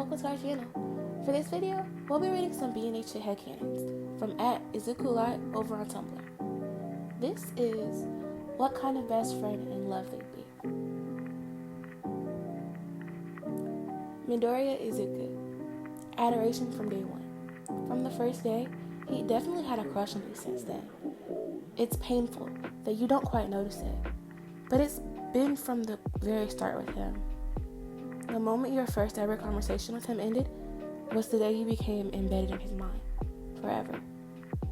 welcome to our channel. For this video, we'll be reading some BNHA Headcannons from @Izuku over on Tumblr. This is what kind of best friend in love they'd be. Midoriya Izuku. Adoration from day one. From the first day, he definitely had a crush on you since then. It's painful that you don't quite notice it, but it's been from the very start with him. The moment your first ever conversation with him ended was the day you became embedded in his mind, forever.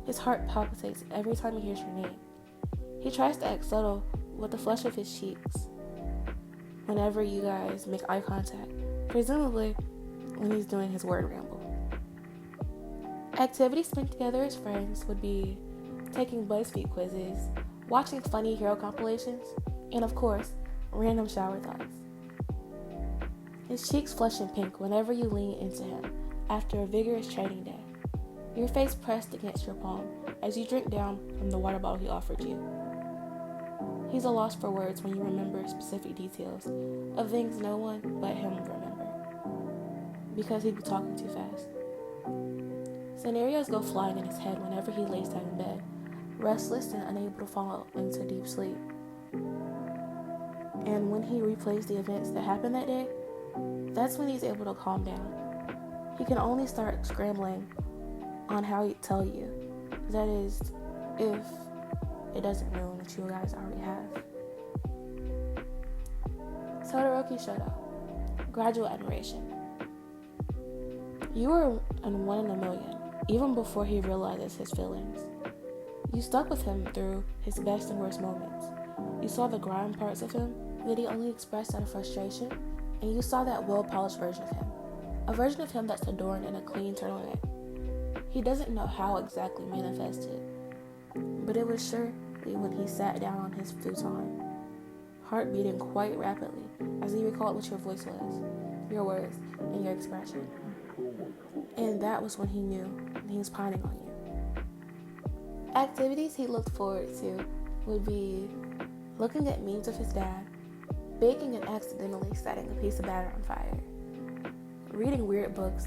His heart palpitates every time he hears your name. He tries to act subtle with the flush of his cheeks whenever you guys make eye contact, presumably when he's doing his word ramble. Activities spent together as friends would be taking BuzzFeed quizzes, watching funny hero compilations, and of course, random shower thoughts. His cheeks flush and pink whenever you lean into him after a vigorous training day, your face pressed against your palm as you drink down from the water bottle he offered you. He's a loss for words when you remember specific details of things no one but him would remember, because he'd be talking too fast. Scenarios go flying in his head whenever he lays down in bed, restless and unable to fall into deep sleep. And when he replays the events that happened that day, that's when he's able to calm down. He can only start scrambling on how he'd tell you. That is, if it doesn't ruin what you guys already have. Todoroki Shoto. Gradual admiration. You were an one in a million, even before he realizes his feelings. You stuck with him through his best and worst moments. You saw the grind parts of him that he only expressed out of frustration, and you saw that well-polished version of him. A version of him that's adorned in a clean turtleneck. He doesn't know how exactly manifested, but it was surely when he sat down on his futon, heart beating quite rapidly as he recalled what your voice was, your words, and your expression. And that was when he knew he was pining on you. Activities he looked forward to would be looking at memes of his dad, baking and accidentally setting a piece of batter on fire, reading weird books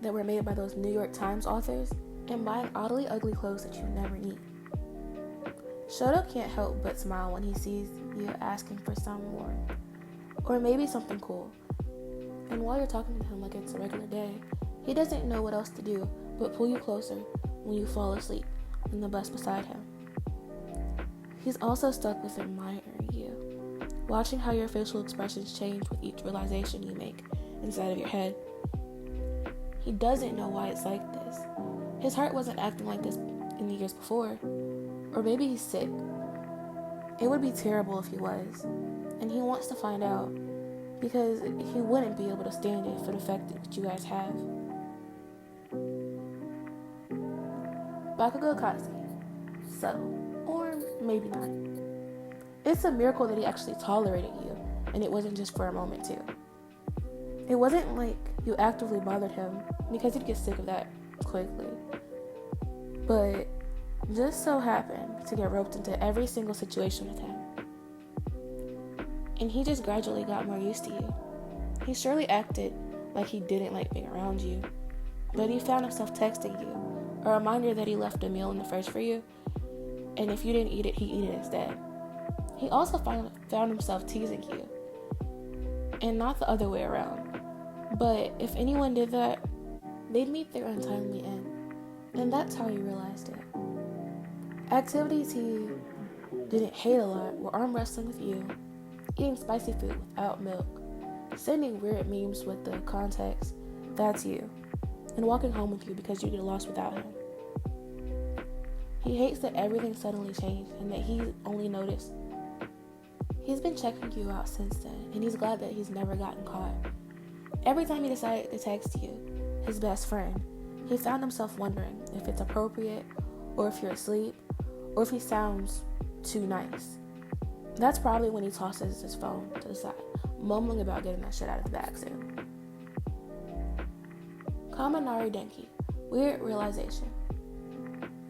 that were made by those New York Times authors, and buying oddly ugly clothes that you never need. Shoto can't help but smile when he sees you asking for some more, or maybe something cool. And while you're talking to him like it's a regular day, he doesn't know what else to do but pull you closer when you fall asleep in the bus beside him. He's also stuck with admiring you, watching how your facial expressions change with each realization you make inside of your head. He doesn't know why it's like this. His heart wasn't acting like this in the years before. Or maybe he's sick. It would be terrible if he was. And he wants to find out, because he wouldn't be able to stand it for the fact that you guys have. Bakugo Katsuki. Subtle. Or maybe not. It's a miracle that he actually tolerated you, and it wasn't just for a moment too. It wasn't like you actively bothered him, because he'd get sick of that quickly. But just so happened to get roped into every single situation with him. And he just gradually got more used to you. He surely acted like he didn't like being around you, but he found himself texting you, a reminder that he left a meal in the fridge for you, and if you didn't eat it, he'd eat it instead. He also found himself teasing you, and not the other way around. But if anyone did that, they'd meet their untimely end, and that's how he realized it. Activities he didn't hate a lot were arm wrestling with you, eating spicy food without milk, sending weird memes with the context, that's you, and walking home with you because you get lost without him. He hates that everything suddenly changed and that he only noticed. He's been checking you out since then, and he's glad that he's never gotten caught. Every time he decided to text you, his best friend, he found himself wondering if it's appropriate, or if you're asleep, or if he sounds too nice. That's probably when he tosses his phone to the side, mumbling about getting that shit out of the bag soon. Kaminari Denki. Weird realization.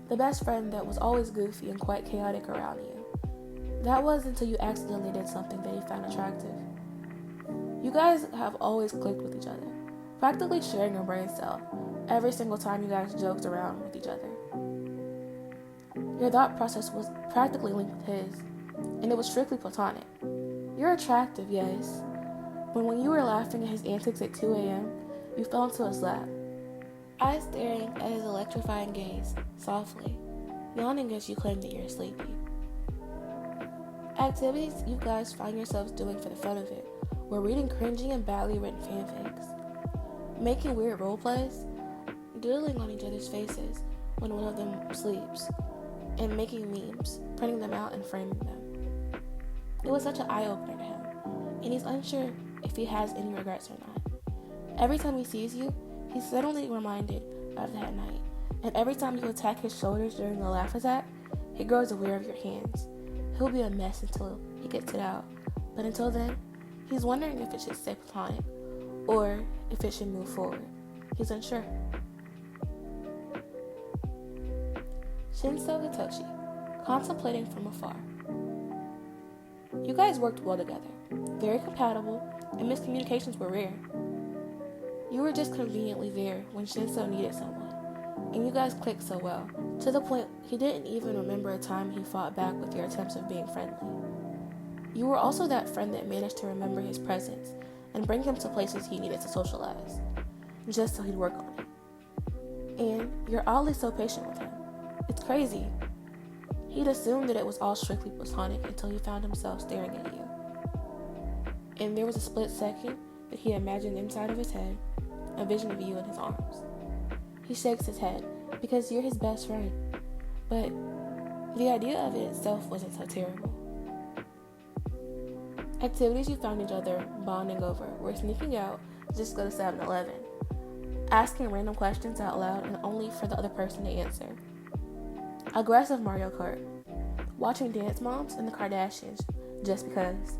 The best friend that was always goofy and quite chaotic around you. That was until you accidentally did something that he found attractive. You guys have always clicked with each other, practically sharing a brain cell every single time you guys joked around with each other. Your thought process was practically linked with his, and it was strictly platonic. You're attractive, yes, but when you were laughing at his antics at 2 a.m., you fell into his lap, eyes staring at his electrifying gaze, softly, yawning as you claim that you're sleepy. Activities you guys find yourselves doing for the fun of it were reading cringy and badly written fanfics, making weird role plays, doodling on each other's faces when one of them sleeps, and making memes, printing them out and framing them. It was such an eye-opener to him, and he's unsure if he has any regrets or not. Every time he sees you, he's suddenly reminded of that night, and every time you attack his shoulders during a laugh attack, he grows aware of your hands. He'll be a mess until he gets it out, but until then, he's wondering if it should stay platonic, or if it should move forward. He's unsure. Shinso Hitoshi, contemplating from afar. You guys worked well together, very compatible, and miscommunications were rare. You were just conveniently there when Shinso needed someone, and you guys clicked so well, to the point he didn't even remember a time he fought back with your attempts of being friendly. You were also that friend that managed to remember his presence and bring him to places he needed to socialize, just so he'd work on it. And you're oddly so patient with him. It's crazy. He'd assumed that it was all strictly platonic until he found himself staring at you. And there was a split second that he imagined inside of his head a vision of you in his arms. He shakes his head because you're his best friend, but the idea of it itself wasn't so terrible. Activities you found each other bonding over were sneaking out just to go to 7-Eleven, asking random questions out loud and only for the other person to answer. Aggressive Mario Kart, watching Dance Moms and the Kardashians just because,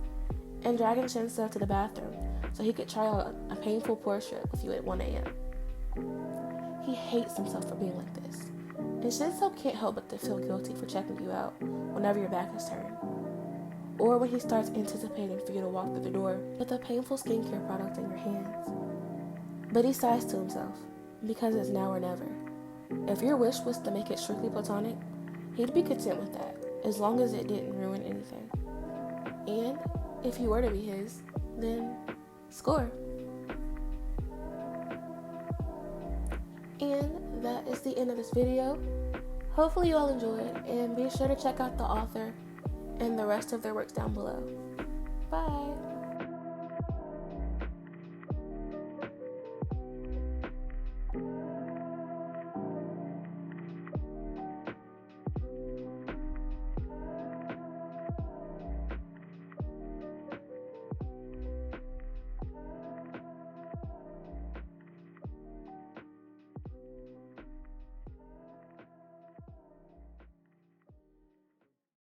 and dragging Shinso to the bathroom so he could try out a painful portrait with you at 1 a.m. He hates himself for being like this, and Shinso can't help but to feel guilty for checking you out whenever your back is turned, or when he starts anticipating for you to walk through the door with a painful skincare product in your hands. But he sighs to himself, because it's now or never. If your wish was to make it strictly platonic, he'd be content with that, as long as it didn't ruin anything. And if you were to be his, then score. And that is the end of this video. Hopefully you all enjoyed, and be sure to check out the author and the rest of their works down below. Bye!